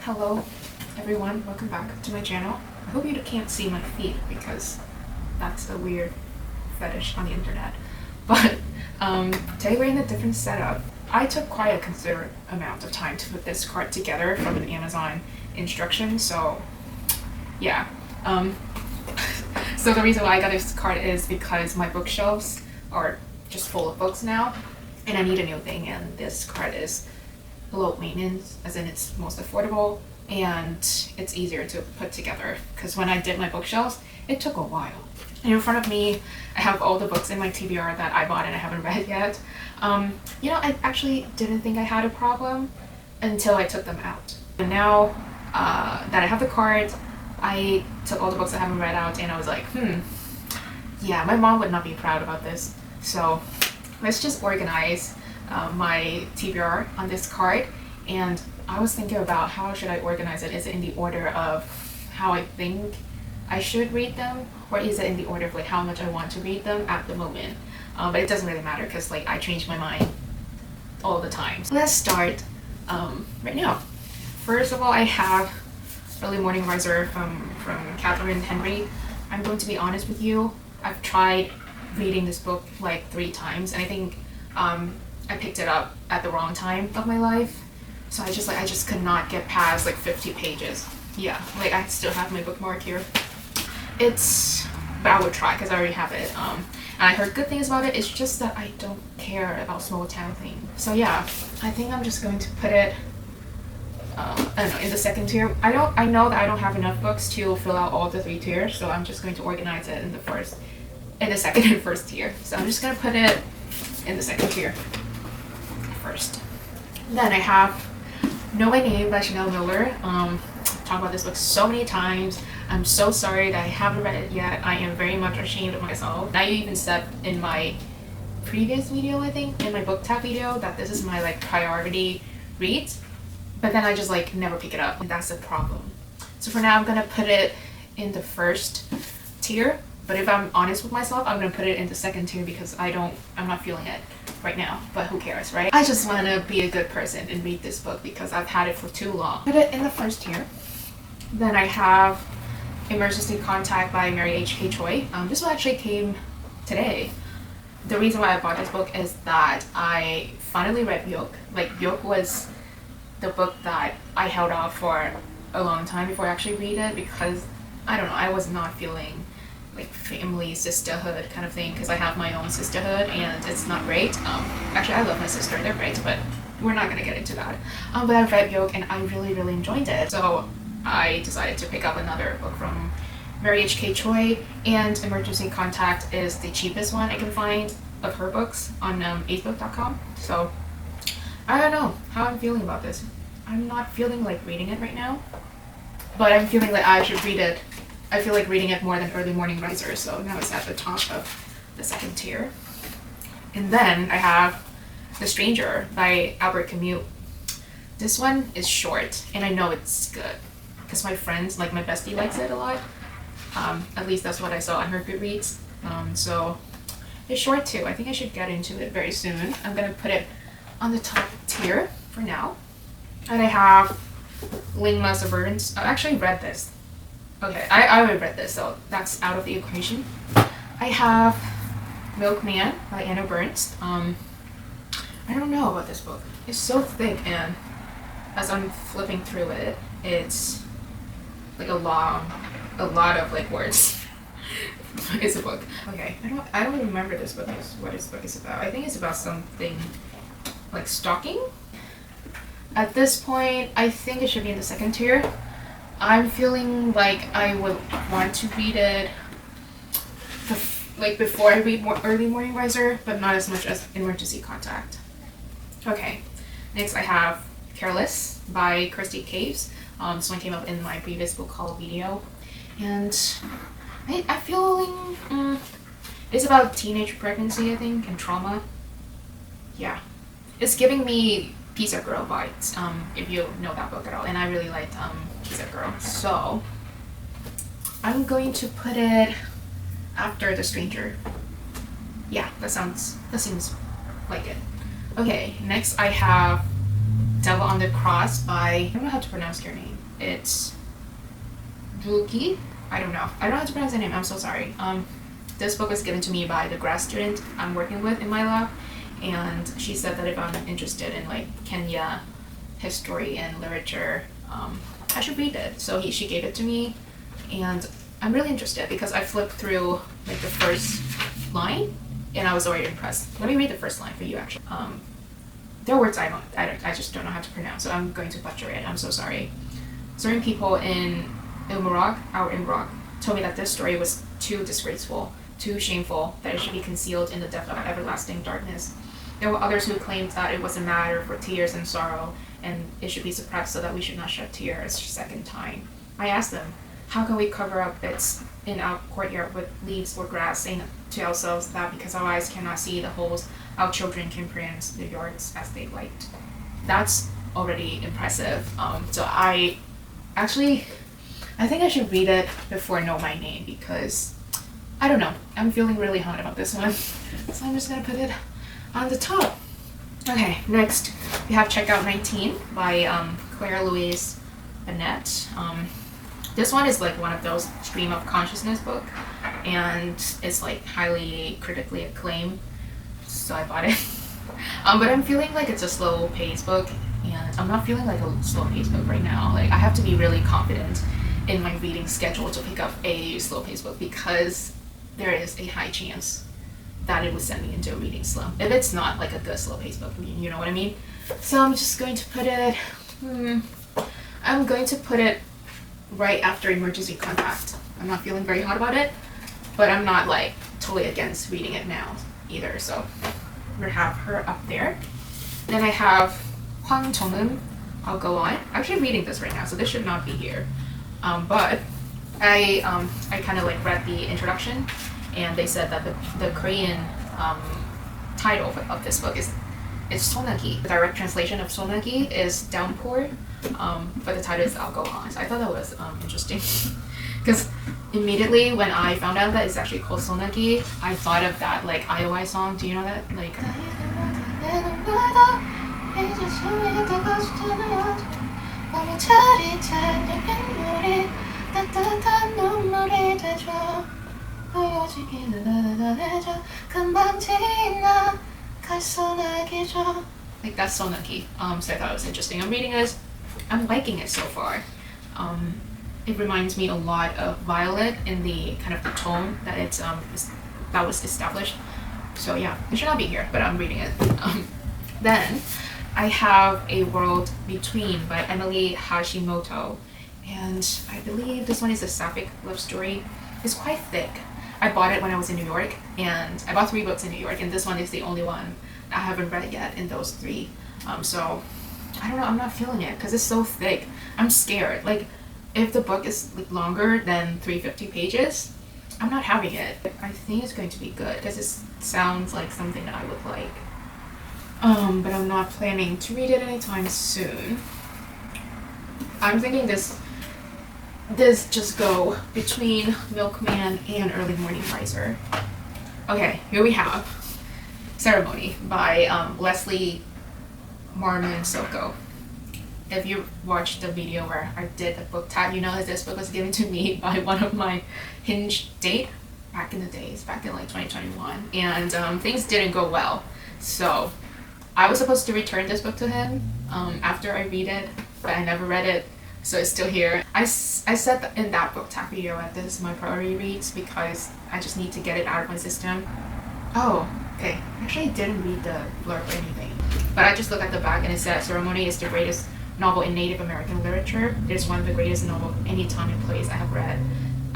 Hello everyone, welcome back to my channel. I hope you can't see my feet because that's a weird fetish on the internet. But today we're in a different setup. I took quite a considerable amount of time to put this card together from an Amazon instruction, so yeah. So the reason why I got this card is because my bookshelves are just full of books now and I need a new thing, and this card is low maintenance, as in it's most affordable and it's easier to put together, because when I did my bookshelves it took a while. And in front of me I have all the books in my TBR that I bought and I haven't read yet. I actually didn't think I had a problem until I took them out, and now that I have the card, I took all the books I haven't read out and I was like, yeah, my mom would not be proud about this. So let's just organize my TBR on this card. And I was thinking about how should I organize it. Is it in the order of how I think I should read them, or is it in the order of like how much I want to read them at the moment? But it doesn't really matter because like I change my mind all the time. So let's start right now. First of all, I have Early Morning Riser from Catherine Henry. I'm going to be honest with you, I've tried reading this book like 3 times, and I think I picked it up at the wrong time of my life. So I just could not get past like 50 pages. Yeah, like I still have my bookmark here. But I would try because I already have it. And I heard good things about it. It's just that I don't care about small town thing. So yeah, I think I'm just going to put it I don't know, in the second tier. I know that I don't have enough books to fill out all the 3 tiers, so I'm just going to organize it in the second and first tier. So I'm just gonna put it in the second tier first. Then I have Know My Name by Chanel Miller. Talked about this book so many times. I'm so sorry that I haven't read it yet. I am very much ashamed of myself. I even said in my previous video, I think, in my book tab video, that this is my like priority read. But then I just like never pick it up, and that's the problem. So for now I'm gonna put it in the first tier, but if I'm honest with myself, I'm gonna put it in the second tier because I'm not feeling it right now, but who cares, right? I just wanna be a good person and read this book because I've had it for too long. Put it in the first tier. Then I have Emergency Contact by Mary H.K. Choi. This one actually came today. The reason why I bought this book is that I finally read Yoke. Like, Yoke was the book that I held off for a long time before I actually read it because, I don't know, I was not feeling like family sisterhood kind of thing because I have my own sisterhood and it's not great. Actually, I love my sister, they're great, but we're not gonna get into that. But I read Yoke and I really, really enjoyed it. So I decided to pick up another book from Mary H.K. Choi, and Emergency Contact is the cheapest one I can find of her books on acebook.com. So I don't know how I'm feeling about this. I'm not feeling like reading it right now, but I'm feeling like I should read it. I feel like reading it more than Early Morning Riser, so now it's at the top of the second tier. And then I have The Stranger by Albert Camus. This one is short, and I know it's good because my friends, like my bestie, likes it a lot. At least that's what I saw on her Goodreads. So it's short too. I think I should get into it very soon. I'm gonna put it on the top tier for now. And I have Lingma Severance. I actually read this. Okay, I already read this, so that's out of the equation. I have Milkman by Anna Burns. I don't know about this book. It's so thick, and as I'm flipping through it, it's like a lot of like words. It's a book. Okay, I don't remember this book. What this book is about. I think it's about something like stalking. At this point, I think it should be in the second tier. I'm feeling like I would want to read it like before I read Early Morning Riser, but not as much as Emergency Contact. Okay, next I have Careless by Kirsty Caves. This one came up in my previous book haul video, and I'm feeling it's about teenage pregnancy, I think, and trauma. Yeah, it's giving me Pizza Girl vibes, if you know that book at all, and I really liked Pizza Girl. So I'm going to put it after The Stranger. Yeah, that seems like it. Okay, next I have Devil on the Cross by, I don't know how to pronounce your name. It's Ruki. I don't know how to pronounce the name. I'm so sorry. This book was given to me by the grad student I'm working with in my lab, and she said that if I'm interested in like Kenya history and literature, I should read it. So she gave it to me, and I'm really interested because I flipped through like the first line, and I was already impressed. Let me read the first line for you actually. There are words I just don't know how to pronounce, so I'm going to butcher it. I'm so sorry. Certain people in Iraq, told me that this story was too disgraceful, too shameful, that it should be concealed in the depth of everlasting darkness. There were others who claimed that it was a matter for tears and sorrow, and it should be suppressed so that we should not shed tears a second time. I asked them, how can we cover up bits in our courtyard with leaves or grass, saying to ourselves that because our eyes cannot see the holes, our children can prance the yards as they liked? That's already impressive. So I think I should read it before I know my name because I don't know. I'm feeling really hot about this one, so I'm just gonna put it on the top. Okay, next we have Checkout 19 by Claire Louise Bennett. This one is like one of those stream of consciousness book, and it's like highly critically acclaimed, so I bought it. But I'm feeling like it's a slow paced book, and I'm not feeling like a slow paced book right now. Like I have to be really confident in my reading schedule to pick up a slow paced book because there is a high chance that it would send me into a reading slump if it's not like a good slow paced book. You know what I mean? So I'm just going to put it. I'm going to put it right after Emergency Contact. I'm not feeling very hot about it, but I'm not like totally against reading it now either. So we have her up there. Then I have Hwang Jong-eun, I'll Go On. I'm actually reading this right now, so this should not be here. But I kind of like read the introduction, and they said that the Korean title of this book is Sonagi. The direct translation of Sonagi is downpour, but the title is I'll Go On. So I thought that was interesting because immediately when I found out that it's actually called Sonagi, I thought of that like IOI song. Do you know that? Like. Like that's Sonagi. So I thought it was interesting. I'm reading this. I'm liking it so far. It reminds me a lot of Violet in the kind of the tone that it's that was established. So yeah, it should not be here, but I'm reading it. Then I have A World Between by Emily Hashimoto, and I believe this one is a sapphic love story. It's quite thick. I bought it when I was in New York, and I bought 3 books in New York, and this one is the only one I haven't read it yet in those 3. So I don't know, I'm not feeling it because it's so thick. I'm scared. Like if the book is like longer than 350 pages, I'm not having it. I think it's going to be good because it sounds like something that I would like. But I'm not planning to read it anytime soon. I'm thinking this just go between Milkman and Early Morning Riser. Okay, here we have Ceremony by Leslie Marmon Soko. If you watched the video where I did a book tag, you know that this book was given to me by one of my Hinge date back in the days, back in like 2021, and things didn't go well. So I was supposed to return this book to him after I read it, but I never read it, so it's still here. I said that in that book tag video that this is my priority reads because I just need to get it out of my system. Oh, okay. I actually didn't read the blurb or anything, but I just looked at the back and it said Ceremony is the greatest novel in Native American literature. It is one of the greatest novels of any time and place I have read.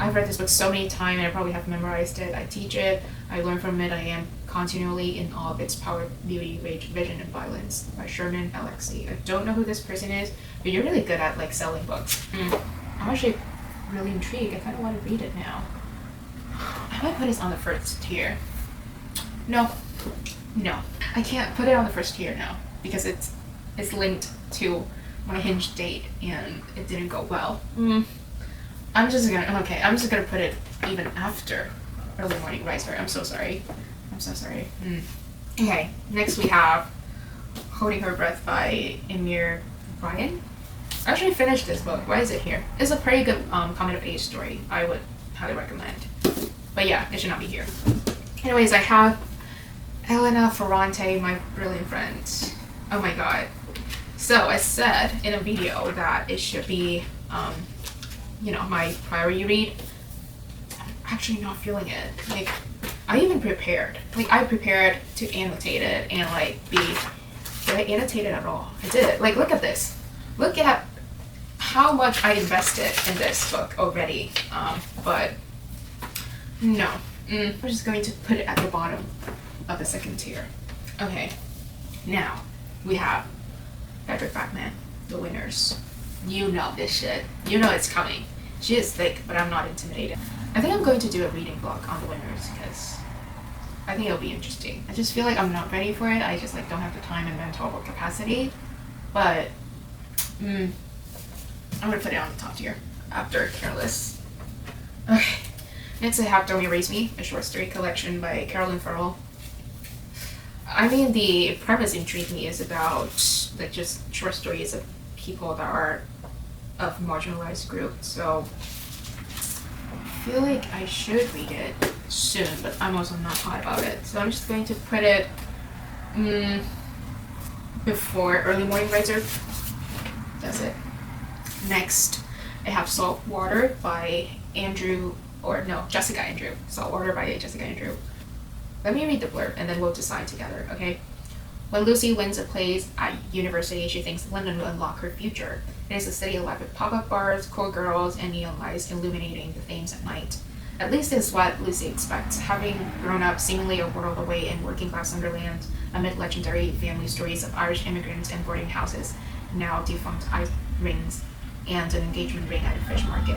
I've read this book so many times and I probably have memorized it. I teach it, I learn from it, I am continually in awe of its power, beauty, rage, vision, and violence by Sherman Alexie. I don't know who this person is, but you're really good at like selling books. I'm actually really intrigued. I kind of want to read it now. I might put this on the first tier. No, I can't put it on the first tier now because it's linked to my Hinge date and it didn't go well. I'm just gonna put it even after Early Morning Riser. I'm so sorry. Okay, next we have Holding Her Breath by Emir Ryan. I actually finished this book. Why is it here? It's a pretty good coming of age story. I would highly recommend. But yeah, it should not be here. Anyways, I have Elena Ferrante, my brilliant friend. Oh my god. So I said in a video that it should be, my priority read. I'm actually not feeling it. Like, I even prepared. Like, I prepared to annotate it and did I annotate it at all? I did. Like, look at this. Look at how much I invested in this book already. But no. I'm just going to put it at the bottom of the second tier. Okay. Now, we have Patrick Bateman, The Winners. You know this shit. You know it's coming. She is thick, but I'm not intimidated. I think I'm going to do a reading vlog on The Winners because I think it'll be interesting. I just feel like I'm not ready for it. I just don't have the time and mental capacity. But I'm gonna put it on the top tier after Careless. Okay. Next I have Don't Erase Me, a short story collection by Carolyn Farrell. I mean, the premise intrigued me. Is about just short stories of people that are of marginalized groups. So I feel like I should read it soon, but I'm also not hot about it. So I'm just going to put it before Early Morning Riser. That's it. Next, I have Saltwater by Jessica Andrew. Saltwater by Jessica Andrew. Let me read the blurb and then we'll decide together, okay? When Lucy wins a place at university, she thinks London will unlock her future. It is a city alive with pop-up bars, cool girls, and neon lights illuminating the themes at night. At least this is what Lucy expects, having grown up seemingly a world away in working-class Sunderland amid legendary family stories of Irish immigrants and boarding houses, now defunct ice rings, and an engagement ring at a fish market.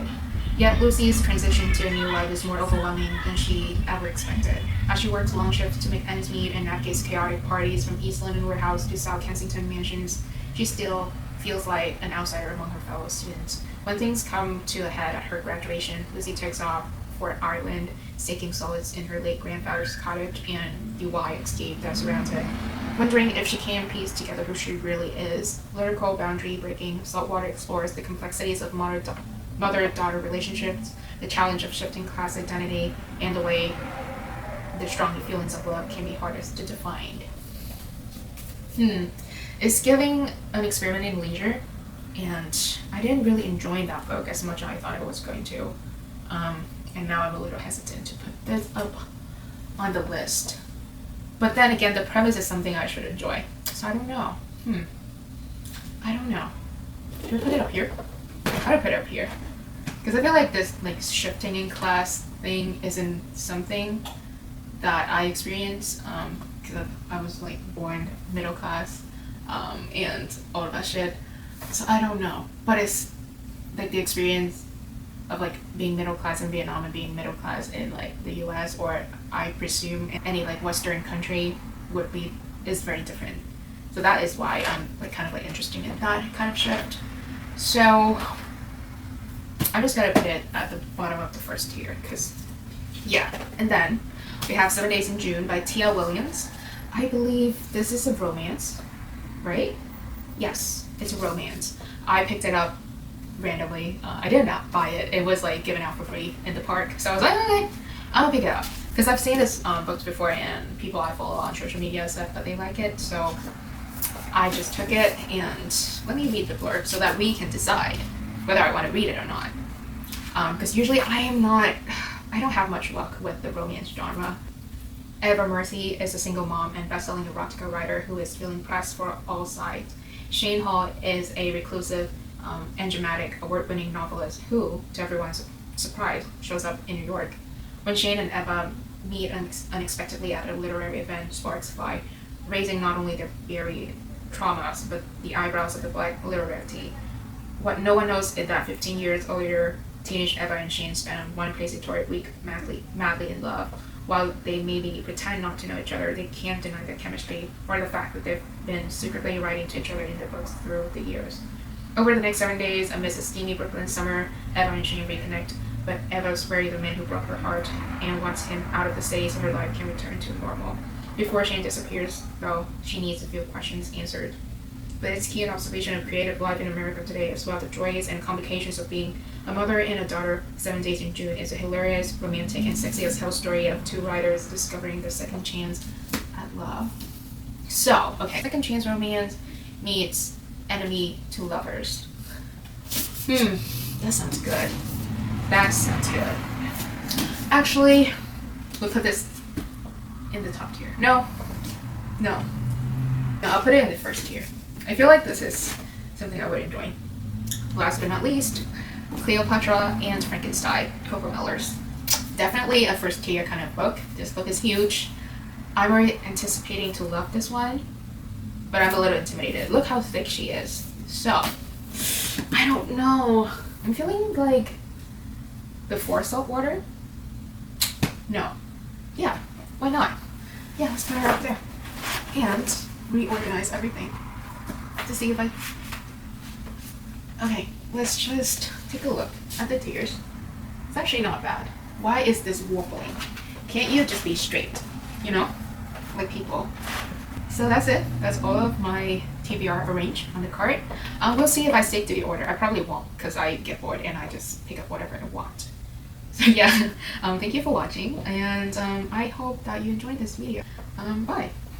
Yet Lucy's transition to a new life is more overwhelming than she ever expected. As she works long shifts to make ends meet and navigates chaotic parties from East London warehouse to South Kensington mansions, she still feels like an outsider among her fellow students. When things come to a head at her graduation, Lucy takes off for Ireland, seeking solace in her late grandfather's cottage and the wild escape that surrounds it. Wondering if she can piece together who she really is. Lyrical boundary breaking, Saltwater explores the complexities of mother-daughter relationships, the challenge of shifting class identity, and the way the strong feelings of love can be hardest to define. It's giving an experiment in leisure, and I didn't really enjoy that book as much as I thought I was going to. And now I'm a little hesitant to put this up on the list. But then again, the premise is something I should enjoy. So I don't know. I don't know. Should I put it up here? How do I put it up here? Because I feel like this shifting in class thing isn't something that I experience. Because I was born middle class, and all of that shit. So I don't know. But it's the experience of being middle class in Vietnam and being middle class in the US, or I presume any Western country is very different. So that is why I'm kind of interested in that kind of shift. So I'm just gonna put it at the bottom of the first tier because and then we have 7 Days in June by T.L. Williams. I believe this is a romance, right? Yes, it's a romance. I picked it up randomly. I did not buy it. It was given out for free in the park, so I was like, okay, I'll pick it up because I've seen this books before, and people I follow on social media said that they like it, so I just took it. And let me read the blurb so that we can decide whether I want to read it or not. Because usually I don't have much luck with the romance genre. Eva Murphy is a single mom and best-selling erotica writer who is feeling pressed for all sides. Shane Hall is a reclusive and dramatic award-winning novelist who, to everyone's surprise, shows up in New York. When Shane and Eva meet unexpectedly at a literary event, sparks fly, raising not only their buried traumas, but the eyebrows of the Black literati. What no one knows is that 15 years earlier, teenage Eva and Shane spent on one Victoria week madly in love. While they maybe pretend not to know each other, they can't deny their chemistry or the fact that they've been secretly writing to each other in their books through the years. Over the next 7 days, amidst a steamy Brooklyn summer, Eva and Shane reconnect, but Eva's wary of the man who broke her heart and wants him out of the city so her life can return to normal. Before Shane disappears, though, she needs a few questions answered. but it's key an observation of creative life in America today, as well as the joys and complications of being a mother and a daughter. 7 Days in June is a hilarious, romantic, and sexy as hell story of two writers discovering their second chance at love. So, okay, second chance romance meets enemy to lovers. That sounds good. That sounds good. Actually, we'll put this in the top tier. No, I'll put it in the first tier. I feel like this is something I would enjoy. Last but not least, Cleopatra and Frankenstein, Cobra Millers. Definitely a first tier kind of book. This book is huge. I'm already anticipating to love this one, but I'm a little intimidated. Look how thick she is. So, I don't know. I'm feeling like the 4 salt water. No. Yeah, why not? Yeah, let's put her up there. And reorganize everything to see if I... Okay, let's just take a look at the tiers. It's actually not bad. Why is this wobbling? Can't you just be straight? You know? Like people. So that's it. That's all of my TBR arranged on the cart. We'll see if I stick to the order. I probably won't because I get bored and I just pick up whatever I want. So yeah, thank you for watching, and I hope that you enjoyed this video. Bye.